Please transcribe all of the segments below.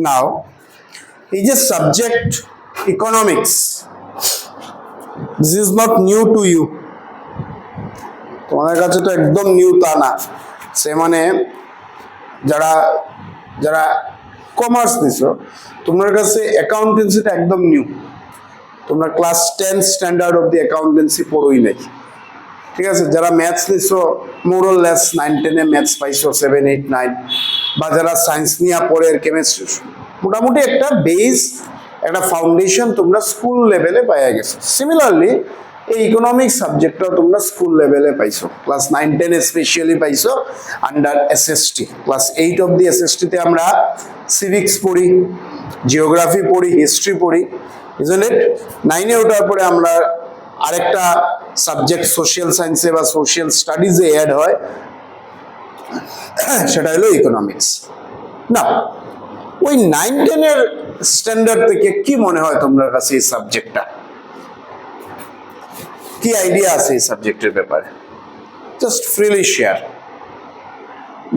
নাও এই যে subject economics, this is not new to you, তোমাদের কাছে তো একদম নিউ তা না। সে মানে যারা যারা কমার্স নিছো তোমার কাছে অ্যাকাউন্টেন্সিটা একদম নিউ, তোমরা class 10 standard of the accountancy পড়োই নাই, ঠিক আছে? যারা ম্যাথস নিছো মোরলেস 9-10 ম্যাথস পাইছো, 7, 8, 9, বা যারা সায়েন্স নিয়ে পড়ে কেমিস্ট্রি, মোটামুটি একটা বেস, একটা ফাউন্ডেশন তোমরা স্কুল লেভেলে পাইয়া গেছো। সিমিলারলি এই ইকোনমিক্স সাবজেক্টটাও তোমরা স্কুল লেভেলে পাইছো, ক্লাস 9-10 স্পেশালি পাইছো under SST. Class 8 of the এসএসটিতে আমরা সিভিক্স পড়ি, জিওগ্রাফি পড়ি, হিস্ট্রি পড়ি, ইজন্ট ইট? 9-এ ওঠার পরে আমরা আরেকটা সাবজেক্ট সোশ্যাল সায়েন্সে বা সোশ্যাল স্টাডিজে অ্যাড হয়, সেটা হলো ইকোনমিক্স। না, ওই 9-10 স্ট্যান্ডার্ড থেকে কি মনে হয় তোমার কাছে এই সাবজেক্টটা? কি আইডিয়া আছে এই সাবজেক্টের ব্যাপারে? Just freely share.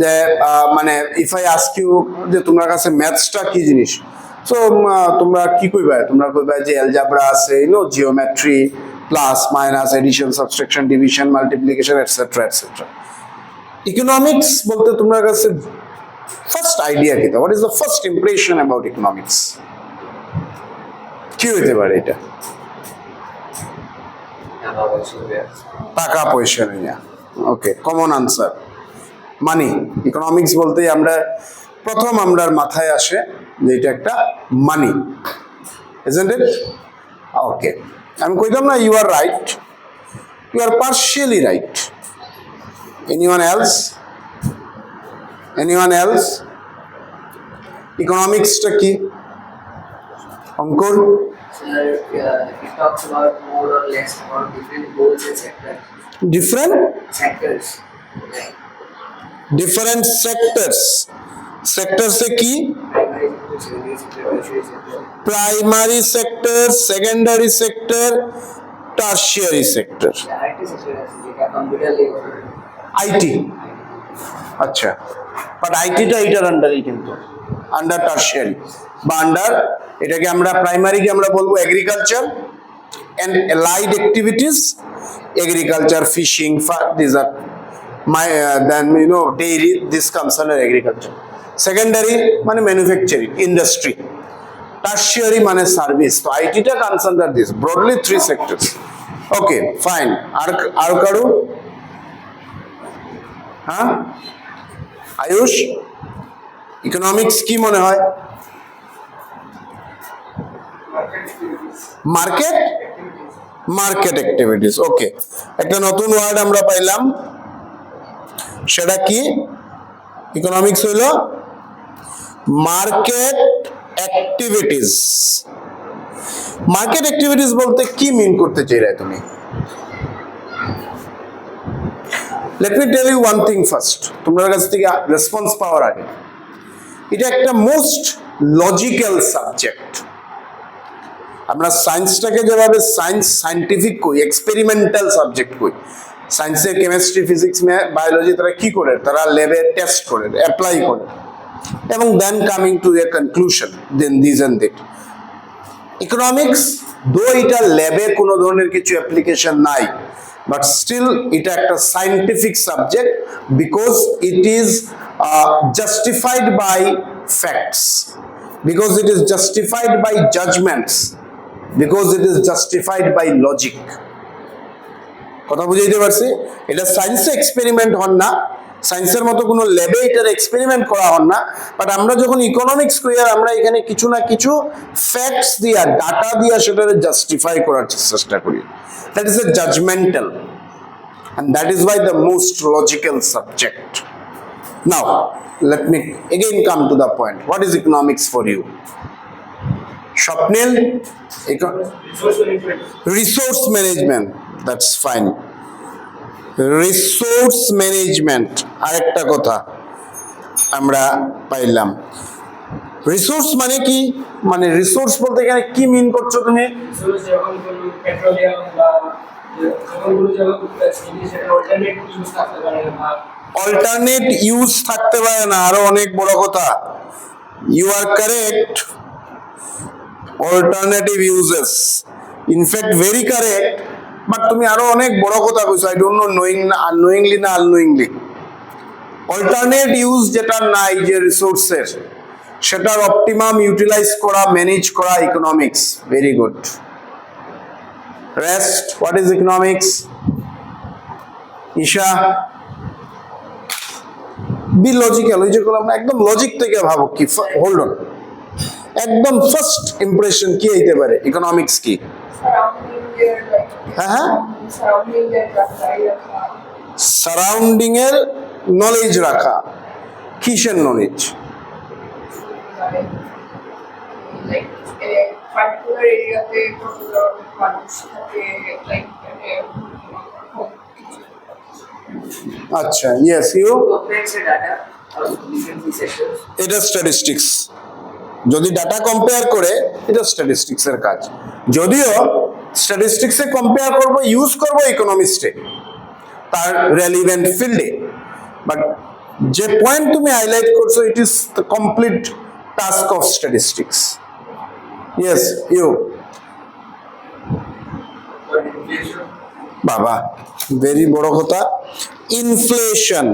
যে মানে ইফ আই আস্ক ইউ যে তোমার কাছে ম্যাথসটা কি জিনিস, সো তোমরা কি কইবা? তোমরা কইবা যে অ্যালজেব্রা আছে, geometry, plus minus, addition, subtraction, division, multiplication, etcetera etcetera. Economics বলতে তোমার কাছে ফার্স্ট আইডিয়া কি? What is the first impression about economics? কি হইতে পারে এটা? টাকা পয়সা নিয়ে। Okay, common answer money. Economics বলতেই আমরা প্রথম আমরার মাথায় আসে যে এটা একটা মানি, ইজন্ট ইট? ওকে, আমি কইতাম না you are right, you are partially right. Anyone else? Anyone else? ইকোনমিক্সটা কি? Ankur? It talks about more or less about different goals and sectors. Different? Sectors. Different sectors. Sectors से की? Primary sector, secondary Primary sector, secondary sector. sector, tertiary sector. Yeah, IT sector is like computer labor. IT. আচ্ছা, but আইটিটা এটার আন্ডারই, কিন্তু under tertiary বা under, এটাকে আমরা প্রাইমারিকে আমরা বলবো agriculture and allied activities, agriculture, fishing, this are my then dairy, this comes under agriculture. Secondary মানে manufacturing, industry. Tertiary মানে service. So IT টা comes under this, broadly 3 sectors. Okay, fine. আর কারো? হ্যাঁ, আয়ুষ, ইকোনমিক্স কি মনে হয়? Market, market activities. ওকে, একটা নতুন ওয়ার্ড আমরা পাইলাম, সেটা কি? ইকোনমিক্স হইল মার্কেট অ্যাক্টিভিটিস। মার্কেট অ্যাক্টিভিটিস বলতে কি মিন করতে চাইরা তুমি? Let me tell you one thing first, তোমার কাছ থেকে রেসপন্স পাওয়ার আগে। এটা একটা মোস্ট লজিক্যাল সাবজেক্ট। আমরা সায়েন্সটাকে যেভাবে সায়েন্টিফিক কই, এক্সপেরিমেন্টাল সাবজেক্ট কই, সায়েন্সে কেমিস্ট্রি, ফিজিক্স, বায়োলজি তারা কি করে? তারা ল্যাবে টেস্ট করে, অ্যাপ্লাই করে, এবং then coming to a conclusion, then this and that. Economics though এটা ল্যাবে কোনো ধরনের কিছু অ্যাপ্লিকেশন নাই, বাট স্টিল এটা একটা scientific subject, because it is justified by facts, because it is justified by judgements, because it is justified by logic. কথা বুঝাইতে পারছি? এটা সায়েন্সে এক্সপেরিমেন্ট হন না, সায়েন্সের মতো কোনো ল্যাবে এটার এক্সপেরিমেন্ট করা হন না, বাট আমরা যখন ইকোনমিক্স করি, আমরা এখানে কিছু না কিছু ফ্যাক্টস দিয়া, ডাটা দিয়া সেটাকে জাস্টিফাই করার চেষ্টা করি। That is a judgemental, and that is why the most logical subject. Now let me again come to the point. What is economics for you? Swapnil? Resource management. That's fine. Resource management আরেকটা কথা আমরা পাইলাম। Resource মানে কি? মানে resource বলতে এখানে কি মিন করছো তুমি? Resource যেমন পেট্রোলিয়াম বা যেমনগুলো যেমন সেটা অল্টারনেট ইউজ থাকতে পারে, বা অল্টারনেট ইউজ থাকতে পারে না, আরো অনেক বড় কথা। You are correct. Alternative uses. In fact, very correct. But তুমি আরো অনেক বড় কথা কইছো, I don't know unknowingly না unknowingly. Alternate use যেটা নাই যে রিসোর্সের, সেটার অপটিমাম ইউটিলাইজ করা, ম্যানেজ করা economics. Very good. Rest, what is economics? Isha, be logical. ওই যে বললাম না, একদম লজিক থেকে ভাবো। কি হোল্ড অন, একদম ফার্স্ট ইমপ্রেশন কি হইতে পারে ইকোনমিক্স কি? হ্যাঁ হ্যাঁ, সারাউন্ডিং এর নলেজ রাখা। কিসের নলেজ? আচ্ছা, ইয়েস ইউ। এটা স্ট্যাটিস্টিক্স। যদি ডাটা কম্পেয়ার করে, এটা স্ট্যাটিস্টিক্স এর কাজ। যদিও স্ট্যাটিস্টিক্সে কম্পেয়ার করব, ইউজ করব ইকোনমিক্সে তার রেলিভেন্ট ফিল্ডে, বাট যে পয়েন্ট তুমি হাইলাইট করছো, it is the complete task of statistics. Yes you. বাবা, ভেরি বড় কথা। ইনফ্লেশন।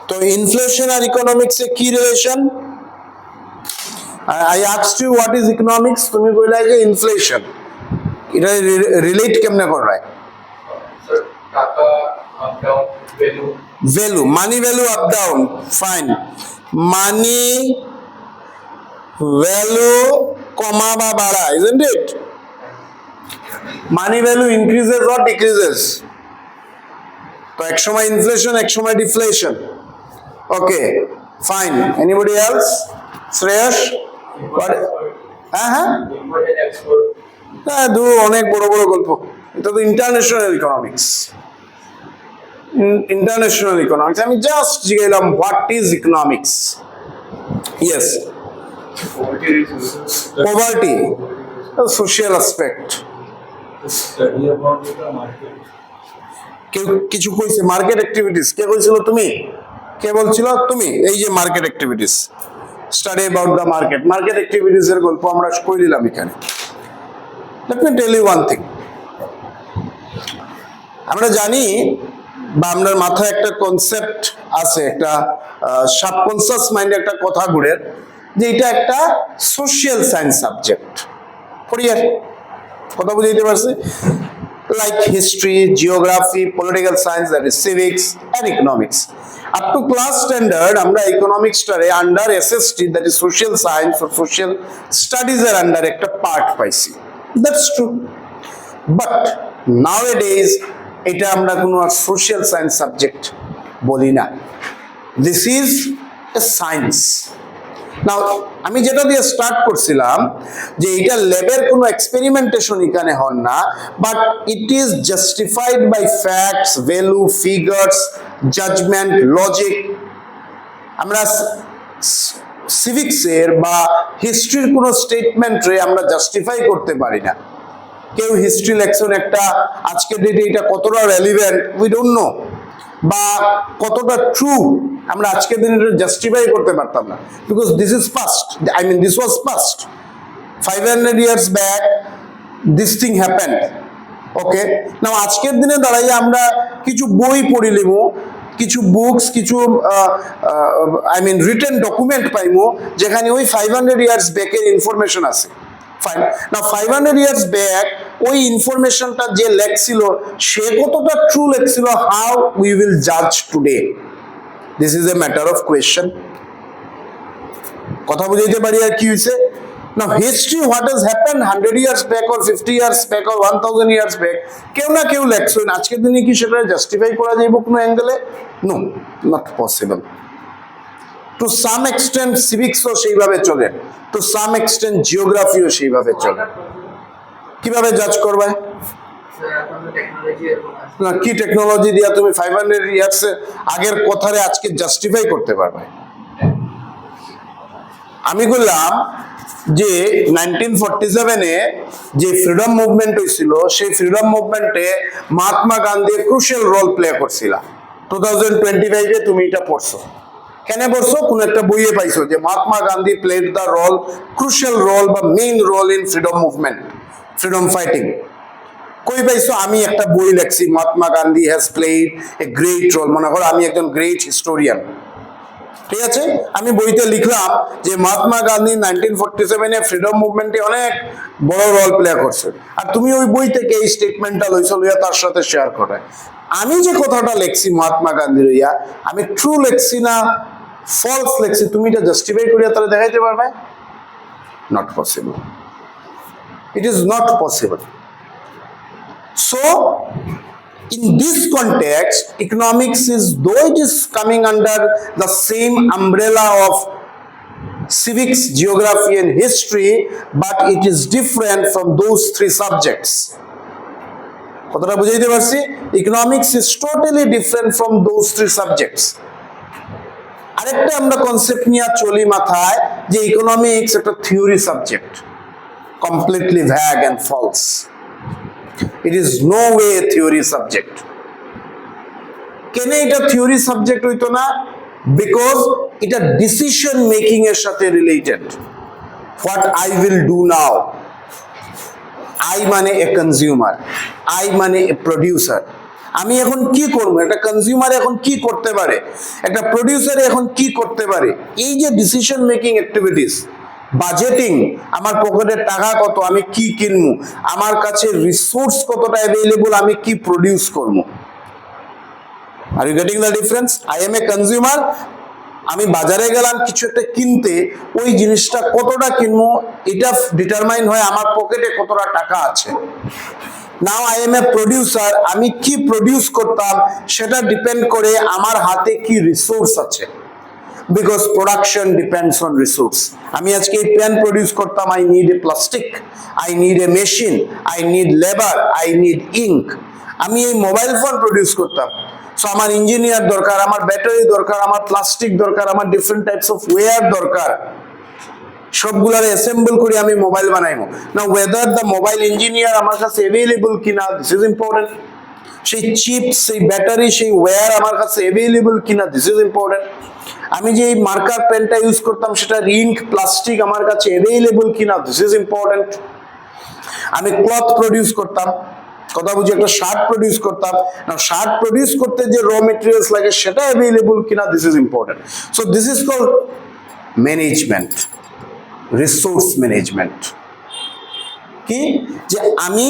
তো ইনফ্লেশন আর ইকোনমিক্স এ কি relation? I asked you what is economics, তুমি কইলা যে ইনফ্লেশন। এটা রিলেট কেমনে করবে? টাকা up down, value, money value up down, fine. Money value কমা বা বাড়া, isn't it? Money value increases or decreases? তো এক সময় ইনফ্লেশন, এক সময় deflation. Okay, fine. Anybody else? Shreyas? হ্যাঁ হ্যাঁ হ্যাঁ, অনেক বড় বড় গল্প। এটা তো ইন্টারন্যাশনাল ইকোনমিক্স। International economics. আমি জাস্ট জিজ্ঞাসলাম what is economics. Yes. Poverty, social aspect. কেউ কিছু কইছে মার্কেট অ্যাক্টিভিটিস? কে কইছিল? তুমি? কে বলছিল? তুমি। এই যে market activities, study about the market. Market activities এর গল্প আমরা কই দিলাম এখানে। Let me tell you one thing. আমরা জানি, বা আমাদের মাথায় একটা কনসেপ্ট আছে, একটা সাবকনসিয়াস মাইন্ডে একটা কথা ঘুরে, যে এটা একটা সোশ্যাল সায়েন্স সাবজেক্ট। ক্লিয়ার? কথা বুঝাইতে পারছি? Like history, geography, political science, that is civics and economics. Up to class standard, আমরা economics টারে under SST, that is social science or social studies এর under একটা part পাইছি। That's true. But nowadays, এটা আমরা কোনো social science subject বলি না। This is a science. নাও আমি যেটা দিয়ে স্টার্ট করছিলাম, যে এটা ল্যাবের কোনো এক্সপেরিমেন্টেশন এখানে হন না, but it is justified by facts, value, figures, judgement, logic. আমরা সিভিক্সের বা হিস্ট্রির কোনো স্টেটমেন্টে আমরা জাস্টিফাই করতে পারি না। কেউ হিস্ট্রি লেকশন একটা, আজকের ডেটে এটা কতটা রেলিভেন্ট উই ডোন্ট নো, বা কতটা ট্রু আমরা আজকের দিনে জাস্টিফাই করতে পারতাম না, because this is past. I mean this was past. 500 years back this thing happened. Okay, now আজকের দিনে দাঁড়াই আমরা কিছু বই পড়ি লিমু, কিছু বুকস, কিছু আই মিন রিটেন ডকুমেন্ট পাইমু, যেখানে ওই 500 years ব্যাকের ইনফরমেশন আছে। ফাইন। নাও 500 years ব্যাক ওই ইনফরমেশনটা যে লেখছিল, সে কতটা ট্রু লেখছিল, হাউ উই উইল জাজ today? This is a matter of question. কথা বুঝাইতে পারি আর কি হয়েছে? Now history, what has happened 100 years back or 50 years back or 1000 years back, কেউ না কেউ লেখছে। আজকের দিনে কি সেটা জাস্টিফাই করা যাইব কোনো অ্যাঙ্গেলে? No, not possible. To some extent সিভিক্সও সেইভাবে চলে, টু সাম এক্সটেন্ট জিওগ্রাফিও সেইভাবে চলে। কিভাবে জাজ করবে? না, কি টেকনোলজি দিয়া তুমি 500 years আগের কথারে আজকে জাস্টিফাই করতে পারবে? আমি বললাম যে 1947-এ যে ফ্রিডম মুভমেন্ট হয়েছিল, সেই ফ্রিডম মুভমেন্টে Mahatma Gandhi crucial role play করছিল। 2025-এ তুমি এটা পড়ছো। কেন পড়ছো? কোন একটা বইয়ে পাইছো যে Mahatma Gandhi played the role, crucial role বা main role in freedom movement, freedom fighting. কই পাইছো? আমি একটা বই লেখছি, Mahatma Gandhi has played a great role. মনে করো আমি একজন গ্রেট হিস্টোরিয়ান, ঠিক আছে, আমি বইতে লিখলাম যে মহাত্মা গান্ধী 1947 ফ্রিডম মুভমেন্টে অনেক বড় রোল প্লে করছে, আর তুমি ওই বই থেকে এই স্টেটমেন্টটা লইছো, লইয়া তার সাথে শেয়ার করে। আমি যে কথাটা লেখছি মহাত্মা গান্ধী লইয়া, আমি ট্রু লেখছি না ফলস লেখছি, তুমি এটা জাস্টিফাই করিয়া তাহলে দেখাইতে পারবে? Not possible, it is not possible. So in this context, economics is, though it is coming under the same umbrella of civics, geography and history, but it is different from those three subjects. কথাটা বুঝাইতে পারছি? Economics is totally different from those three subjects. আরেকটা আমরা concept নিয়ে চলি মাথায় যে economics একটা theory subject, completely vague and false. It is no way a theory subject. কেন এটা থিওরি সাবজেক্ট হইতো না? বিকজ এটা ডিসিশন মেকিং এর সাথে related. What I will do now, I মানে এ কনজিউমার, আই মানে এ প্রডিউসার। আমি এখন কি করবো? একটা কনজিউমার এখন কি করতে পারে, একটা প্রডিউসার এখন কি করতে পারে, এই যে ডিসিশন মেকিং অ্যাক্টিভিটিস, বাজেটিং, আমার পকেটের টাকা কত, আমি কি কিনবো, আমার কাছে রিসোর্স কতটা অ্যাভেলেবল, আমি কি প্রডিউস করবো। Are you getting the difference? I am a consumer, আমি বাজারে গেলাম কিছু একটা কিনতে, ওই জিনিসটা কতটা কিনবো এটা ডিটারমাইন হয় আমার পকেটে কতটা টাকা আছে। Now I am A producer, আমি কি প্রডিউস করতাম সেটা ডিপেন্ড করে আমার হাতে কি রিসোর্স আছে, because production depends on resource. আমি আজকে এই পেন প্রডিউস করতাম, I need a plastic, I need a machine, I need labour, I need ink. আমি এই মোবাইল ফোন প্রডিউস করতাম, সো আমার ইঞ্জিনিয়ার দরকার, আমার ব্যাটারি দরকার, আমার প্লাস্টিক দরকার, আমার ডিফারেন্ট টাইপস অফ ওয়্যার দরকার, সবগুলার অ্যাসেম্বল করে আমি মোবাইল বানাইবো না। ওয়েদার দ্য মোবাইল ইঞ্জিনিয়ার আমার কাছে অ্যাভেলেবল কিনা, দিস ইজ ইম্পর্টেন্ট। সেই চিপ, সেই ব্যাটারি, সেই ওয়্যার আমার কাছে অ্যাভেলেবল কিনা, দিস ইজ ইম্পর্টেন্ট। আমি যে এই মার্কার পেনটা ইউজ করতাম সেটা ইঙ্ক, প্লাস্টিক আমার কাছে অ্যাভেলেবল কিনা, দিস ইজ ইম্পর্টেন্ট। আমি ক্লথ প্রডিউস করতাম, কথা বুঝি, একটা শার্ট প্রডিউস করতাম না, শার্ট প্রডিউস করতে যে র মেটেরিয়ালস লাগে সেটা অ্যাভেলেবল কিনা, this is important. So this is called management, resource management. কি যে আমি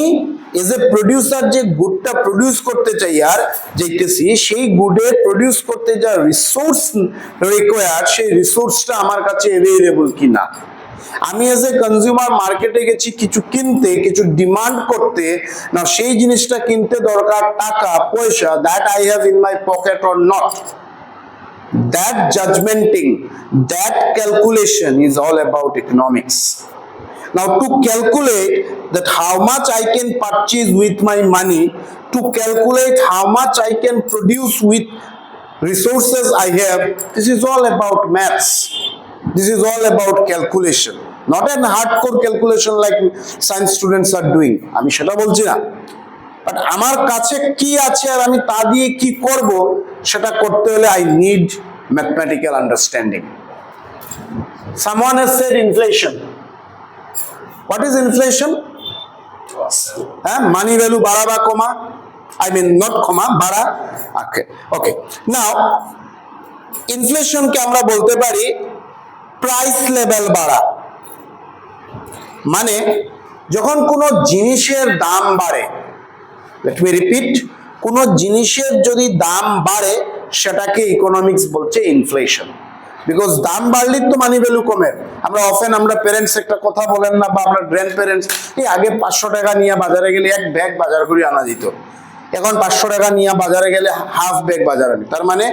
এজ এ প্রডিউসার যে গুডটা প্রডিউস করতে চাই আর যাইতেছি, সেই গুডে প্রডিউস করতে যা রিসোর্স রিকোয়ার, সেই রিসোর্সটা আমার কাছে অ্যাভেলেবল কিনা। আমি এজ এ কনজিউমার মার্কেটে গেছি কিছু কিনতে, কিছু ডিমান্ড করতে, না সেই জিনিসটা কিনতে দরকার টাকা পয়সা, that I have in my pocket or not. That judgmenting, that calculation is all about economics. Now to calculate that how much I can purchase with my money, to calculate how much I can produce with resources I have, this is all about maths. This is all about calculation, not an hardcore calculation like science students are doing. আমি সেটা বলছি না, but আমার কাছে কি আছে আর আমি তা দিয়ে কি করব সেটা করতে হলে I need mathematical understanding. Someone has said inflation. What is inflation? Money value বাড়া বা কমা, I mean not কমা, বাড়া। Okay. Now inflation কে আমরা বলতে পারি প্রাইস লেভেল বাড়া। মানে যখন কোনো জিনিসের দাম বাড়ে, let me repeat, কোনো জিনিসের যদি দাম বাড়ে সেটাকে ইকোনমিক্স বলছে ইনফ্লেশন। বিকজ দাম বাড়লে তো মানি ভ্যালু কমে। আমরা অফেন, আমরা প্যারেন্টস একটা কথা বলেন না, বা আমরা গ্র্যান্ড প্যারেন্টস, এই আগে 500 টাকা নিয়ে বাজারে গেলে এক ব্যাগ বাজার করে আনা যেত, এখন 500 টাকা নিয়ে বাজারে গেলে হাফ ব্যাগ বাজার আনি। তার মানে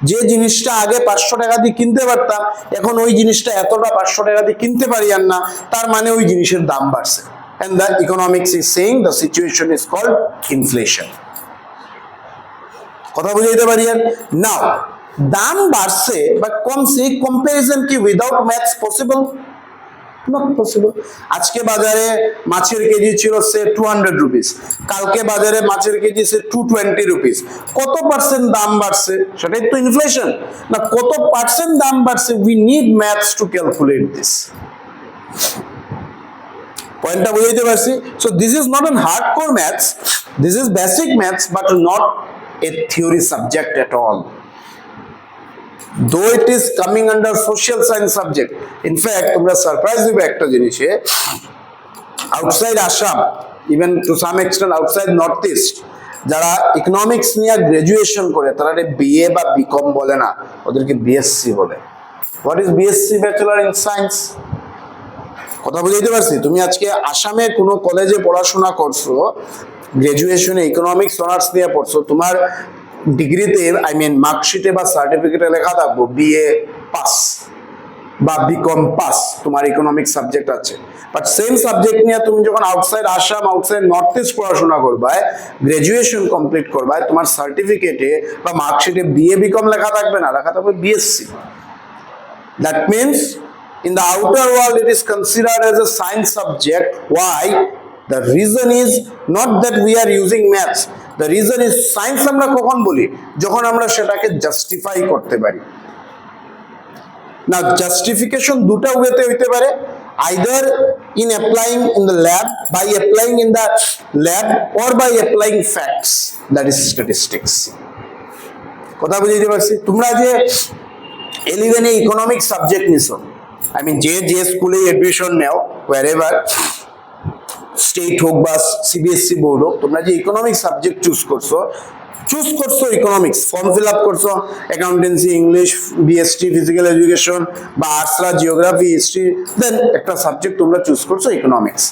যে জিনিসটা আগে 500 টাকা দিয়ে কিনতে পারতাম, এখন ওই জিনিসটা এতটা 500 টাকা দিয়ে কিনতে পারি আর না, তার মানে ওই জিনিসের দাম বাড়ছে। And the economics is saying the situation is called inflation. কথা বুঝাইতে পারি? নাও দাম বাড়ছে বা কমছে, কম্পারিজন কি without maths possible? Not possible. আজকে বাজারে মাছের কেজি ছিল সে 200 রুপিস, কালকে বাজারে মাছের কেজি সে 220 রুপিস। কত পার্সেন্ট দাম বাড়ছে? সেটাই তো ইনফ্লেশন না। কত পার্সেন্ট দাম বাড়ছে? We need maths to calculate this. পয়েন্টটা বুঝাইতে পারছি? So this is not an hardcore maths, this is basic maths, but not a theory subject at all, though it is coming under social science subject. In fact, তোমরা surprise দিবে একটা জিনিসে, outside Assam, even to some extent outside north east, যারা economics নিয়ে graduation করে তারা BA বা BCom বলে না, ওদেরকে বিএসসি বলে। What is BSc? Bachelor in science. কথা বুঝাইতে পারছি? তুমি আজকে আসামে কোনো কলেজে পড়াশোনা করছো, গ্রাজুয়েশনে ইকোনমিক্স অনার্স নিয়ে পড়ছো, তোমার ডিগ্রিতে আই মিন মার্কশিটে বা সার্টিফিকেটে লেখা থাকবো বিএ পাস বা বিকম পাস, তোমার ইকোনমিক্স সাবজেক্ট আছে। বাট সেম সাবজেক্ট নিয়ে তুমি যখন outside Assam, outside north east পড়াশোনা করবায়, গ্রাজুয়েশন কমপ্লিট করবায়, তোমার সার্টিফিকেটে বা মার্কশিটে বিএ বিকম লেখা থাকবে না, লেখা থাকবে BSc. That means in the outer world it is considered as a science subject. Why? The reason is not that we are using maths, the reason is science আমরা কখন বলি? যখন আমরা সেটাকে জাস্টিফাই করতে পারি। না, জাস্টিফিকেশন দুটা ওয়েতে হইতে পারে, either in applying in the lab, by applying in the lab, or by applying facts, that is statistics. কথা বুঝাইতে পারছি? তোমরা যে 11 এ ইকোনমিক্স সাবজেক্ট নিছো, I mean যে স্কুলে এডমিশন নেও, wherever স্টেট হোক বা সিবিএসসি বোর্ড হোক, তোমরা যে ইকোনমিক্স সাবজেক্ট চুজ করছো ইকোনমিক্স, ফর্ম ফিল আপ করছো, accountancy, English, BST, physical education বা আর্টসরা, জিওগ্রাফি, হিস্ট্রি, দেন একটা সাবজেক্ট তোমরা চুজ করছো ইকোনমিক্স।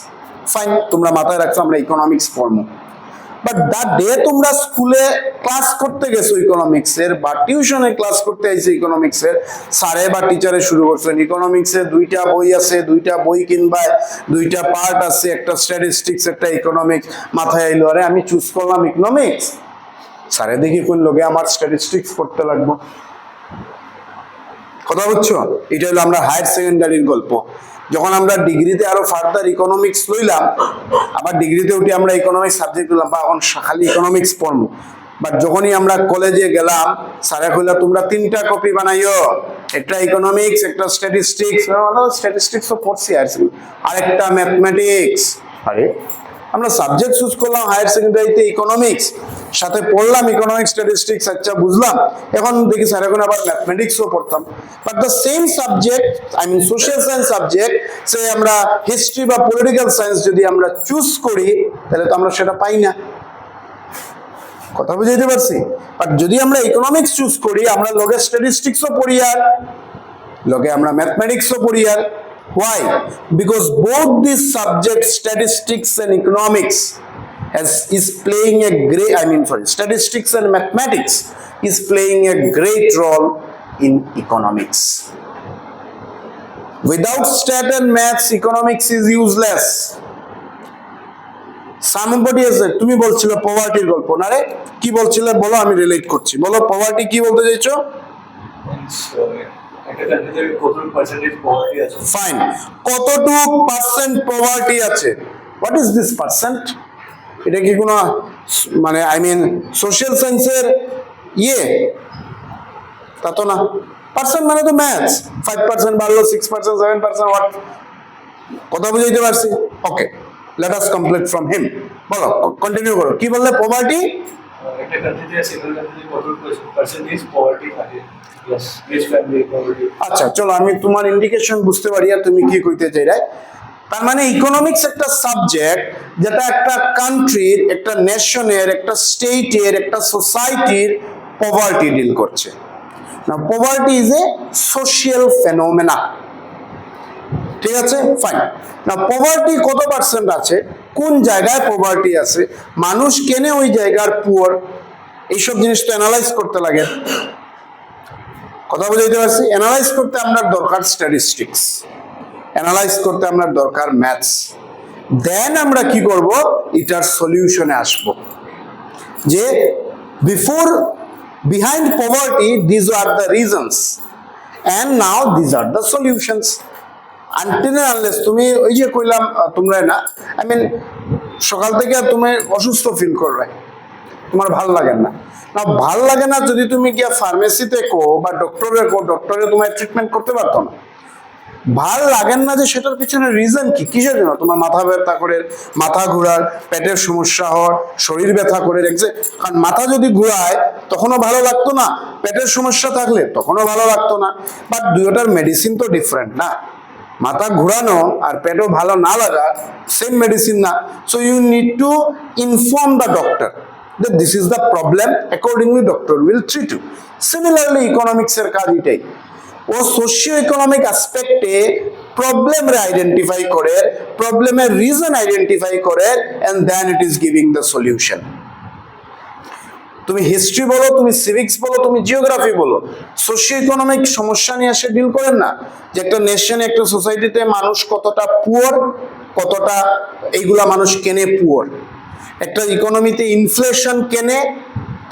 ফাইন, তোমরা মাথায় রাখছো আমরা ইকোনমিক্স পড়বো। বাট দ্যাট ডে তোমরা স্কুলে ক্লাস করতে গেছো ইকোনমিক্সের বা টিউশনে ক্লাস করতে আইছো ইকোনমিক্সের, স্যারে বা টিচারে শুরু করছেন ইকোনমিক্সের 2টা বই আছে, 2টা বই কিনবা, 2টা পার্ট আছে, একটা স্ট্যাটিস্টিক্স, একটা ইকোনমিক্স। মাথায় আইলো আরে আমি চুজ করলাম ইকোনমিক্স, স্যারে দেখি কোন লোকে আমার স্ট্যাটিস্টিক্স পড়তে লাগবো। কথা বুঝছো? এটা হলো আমরা হায়ার সেকেন্ডারির গল্প। যখন আমরা ডিগ্রিতে আরো ফার্দার ইকোনমিক্স লইলাম, আবার ডিগ্রিতে উঠে আমরা ইকোনমিক্স সাবজেক্ট নিলাম বা এখন খালি ইকোনমিক্স পড়বো। বাট যখনই আমরা কলেজে গেলাম, স্যারে কইলা তোমরা 3টা কপি বানাইও, একটা ইকোনমিক্স, একটা স্ট্যাটিস্টিক্স। স্ট্যাটিস্টিক্সও পড়ছি আর একটা ম্যাথমেটিক্স। আরে আমরা সাবজেক্ট চুজ করলাম হায়ার সেকেন্ডারিতে ইকোনমিক্স, সাথে পড়লাম ইকোনমিক্স, স্ট্যাটিস্টিক্স, আচ্ছা বুঝলাম। এখন দেখি স্যার এখন আবার ম্যাথমেটিক্সও পড়তাম। But the same subject, I mean social science subject, সে আমরা হিস্ট্রি বা পলিটিক্যাল সায়েন্স যদি আমরা চুজ করি, তাহলে তো আমরা সেটা পাই না। কথা বুঝাইতে পারছি? বাট যদি আমরা ইকোনমিক্স চুজ করি, আমরা লগে স্ট্যাটিস্টিক্সও পড়ি আর লগে আমরা ম্যাথমেটিক্সও পড়ি আর। Why? Because both these subjects, statistics and economics, is playing a great, statistics and mathematics is playing a great role in economics. Without stat and maths, economics is useless. Somebody has said, তুমি বলছিলে পভার্টির গল্প না রে, কি বলছিলে বলো, আমি relate করছি। বলো পভার্টি কি বলতে চাইছো? ফাইন, কতটুক পার্সেন্ট পভার্টি আছে? What is this percent? এটা কি কোনো মানে সোশ্যাল সায়েন্সের তা তো না। পার্সেন্ট মানে তো ম্যাথস। 5% বাড়লো, 6%, 7%, হোয়াট? কথা বুঝাইতে পারছি? Okay, let us complete from him. বলো, কন্টিনিউ করো। কি বললে? পভার্টি একটা কান্ট্রিতে সিঙ্গেল কান্ট্রিতে কত পার্সেন্টেজ পভার্টি থাকে? আচ্ছা চলো, আমি তোমার ইন্ডিকেশন বুঝতে পারি আর তুমি কি কইতে চাই। তার মানে ইকোনমিক্স একটা সাবজেক্ট যেটা একটা কান্ট্রির, একটা নেশনের, একটা স্টেটের, একটা সোসাইটির পভার্টি ডিল করছে। না, poverty is a social phenomena. ঠিক আছে, ফাইন। না, পভার্টি কত পার্সেন্ট আছে, কোন জায়গায় পভার্টি আছে, মানুষ কেনে ওই জায়গার পুয়ার, এইসব জিনিস তো অ্যানালাইজ করতে লাগে। কথা বুঝাইতে পারছি? অ্যানালাইজ করতে আপনার দরকার স্ট্যাটিস্টিক্স, অ্যানালাইজ করতে আপনার দরকার ম্যাথস। দেন আমরা কি করব, এটার সলিউশনে আসব যে behind poverty this are the reasons and now this are the solutions. Until unless তুমি ওই যে কইলাম তোমরা না, আই মিন সকাল থেকে তুমি অসুস্থ ফিল করবে, তোমার ভাল লাগে না, না ভাল লাগে না যদি তুমি গিয়া ফার্মেসিতে কো বা ডক্টরে কো, ডক্টরে তোমার ট্রিটমেন্ট করতে পারতো না। ভাল লাগেন না যে সেটার পিছনে রিজন কি, কিসের জন্য তোমার মাথা ব্যথা করে, মাথা ঘোরার, পেটের সমস্যা হওয়ার, শরীর ব্যথা করে রেখেছে। কারণ মাথা যদি ঘোরায় তখনও ভালো লাগতো না, পেটের সমস্যা থাকলে তখনও ভালো লাগতো না। বাট দুইটার মেডিসিন তো ডিফারেন্ট না, মাথা ঘোরানো আর পেটও ভালো না লাগা সেম মেডিসিন না। So you need to inform the doctor that this is the problem, accordingly doctor will treat you. Similarly economics এর কাজ এটাই, ও সোশিও ইকোনমিক অ্যাসপেক্টে প্রবলেমরে আইডেন্টিফাই করে, প্রবলেমের রিজন আইডেন্টিফাই করে, and then it is giving the solution. তুমি হিস্ট্রি বলো, তুমি সিভিক্স বলো, তুমি জিওগ্রাফি বলো, সোশিও ইকোনমিক সমস্যা নিয়ে এসে ডিল করেন না, যে একটা নেশনে, একটা সোসাইটিতে মানুষ কতটা পুয়ার, কতটা এইগুলা মানুষ কেনে পুয়ার, একটা ইকোনমিতে ইনফ্লেশন কেনে,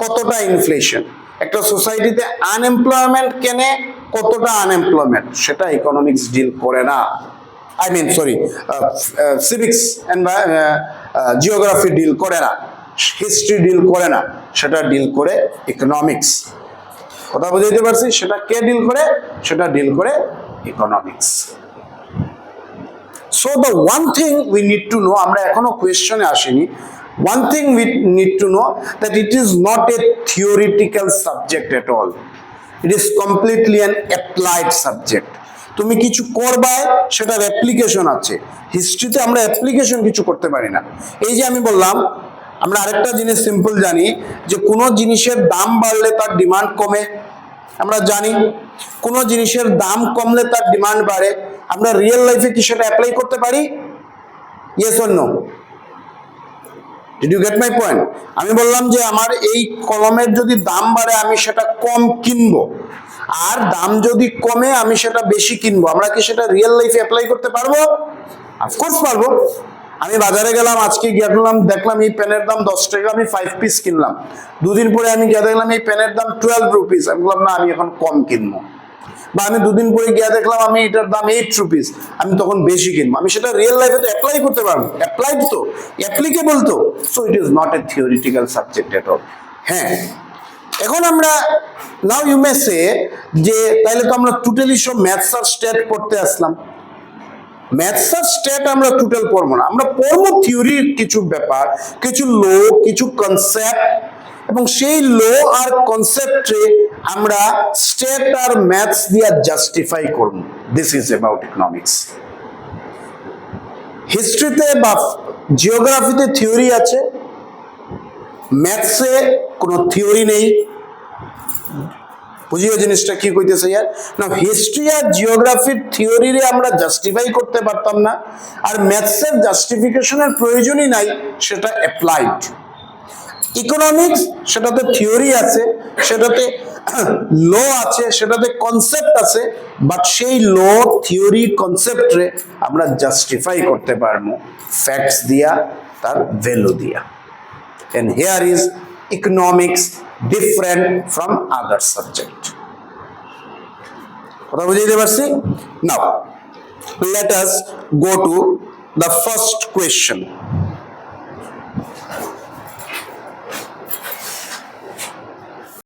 কতটা ইনফ্লেশন, একটা সোসাইটিতে আনএমপ্লয়মেন্ট কেনে, কতটা আনএমপ্লয়মেন্ট, সেটা ইকোনমিক্স ডিল করে না। I mean sorry, civics and geography deal করে না, হিস্ট্রি ডিল করে না, সেটা ডিল করে ইকোনমিক্স। কথা বুঝাইতে পারছি? সেটা কে ডিল করে? সেটা ডিল করে economics. So the one thing we need to know, আমরা এখনো কোয়েশ্চনে আসিনি, one thing we need to know that it is not a theoretical subject at all, it is completely an applied subject. তুমি কিছু করবা, সেটার application আছে। হিস্ট্রিতে আমরা application কিছু করতে পারি না। এই যে আমি বললাম, আমরা আরেকটা জিনিস সিম্পল জানি যে কোনো জিনিসের দাম বাড়লে তার ডিমান্ড কমে, আমরা জানি কোনো জিনিসের দাম কমলে তার ডিমান্ড বাড়ে। আমরা রিয়েল লাইফে কি সেটা অ্যাপ্লাই করতে পারি? Yes or no? Did you get my point? আমি বললাম যে আমার এই কলমের যদি দাম বাড়ে আমি সেটা কম কিনবো, আর দাম যদি কমে আমি সেটা বেশি কিনবো। আমরা কি সেটা রিয়েল লাইফে অ্যাপ্লাই করতে পারবো? অফকোর্স পারবো। আমি বাজারে গেলাম, আজকে গিয়ে দেখলাম এই পেনের দাম 10 টাকা, আমি 5 পিস কিনলাম। দুদিন পরে আমি গিয়ে দেখলাম এই পেনের দাম 12 রুপিস, আমি বললাম না, আমি এখন কম কিনবো। বা আমি দুদিন পরে গিয়ে দেখলাম আমি এটার দাম 8 রুপিস, আমি তখন বেশি কিনবো। আমি সেটা রিয়েল লাইফে তো অ্যাপ্লাই করতে পারবো, অ্যাপ্লাইড তো, অ্যাপ্লিকেবল তো। So it is not a theoretical subject at all. হ্যাঁ, এখন আমরা নাও ইউ মে সে যে তাইলে তো আমরা টোটালি সব ম্যাথস আর স্ট্যাট পড়তে আসলাম। ম্যাথস আর স্ট্যাট আমরা টোটাল পড়বো না, আমরা পড়বো থিওরির কিছু ব্যাপার, কিছু লো, কিছু কনসেপ্ট, এবং সেই লো আর কনসেপ্টে আমরা স্ট্যাট আর ম্যাথস দিয়ে জাস্টিফাই করব। This is about economics. হিস্ট্রিতে বা জিওগ্রাফিতে থিওরি আছে, ম্যাথসে কোনো থিওরি নেই। বুঝিও জিনিসটা কি কইতেছে ইয়ার না, হিস্ট্রি আর জিওগ্রাফির থিওরিরে আমরা জাস্টিফাই করতে পারতাম না, আর ম্যাথসের জাস্টিফিকেশনের প্রয়োজনই নাই, সেটা অ্যাপ্লাইড। ইকোনমিক্স, সেটাতে থিওরি আছে, সেটাতে ল আছে, সেটাতে কনসেপ্ট আছে, বাট সেই ল, থিওরি, কনসেপ্টরে আমরা জাস্টিফাই করতে পারবো ফ্যাক্টস দিয়া, তার ভ্যালু দিয়া। And here is economics different from other subject. কথা বুঝাইতে পারছি? Now let us go to the first question.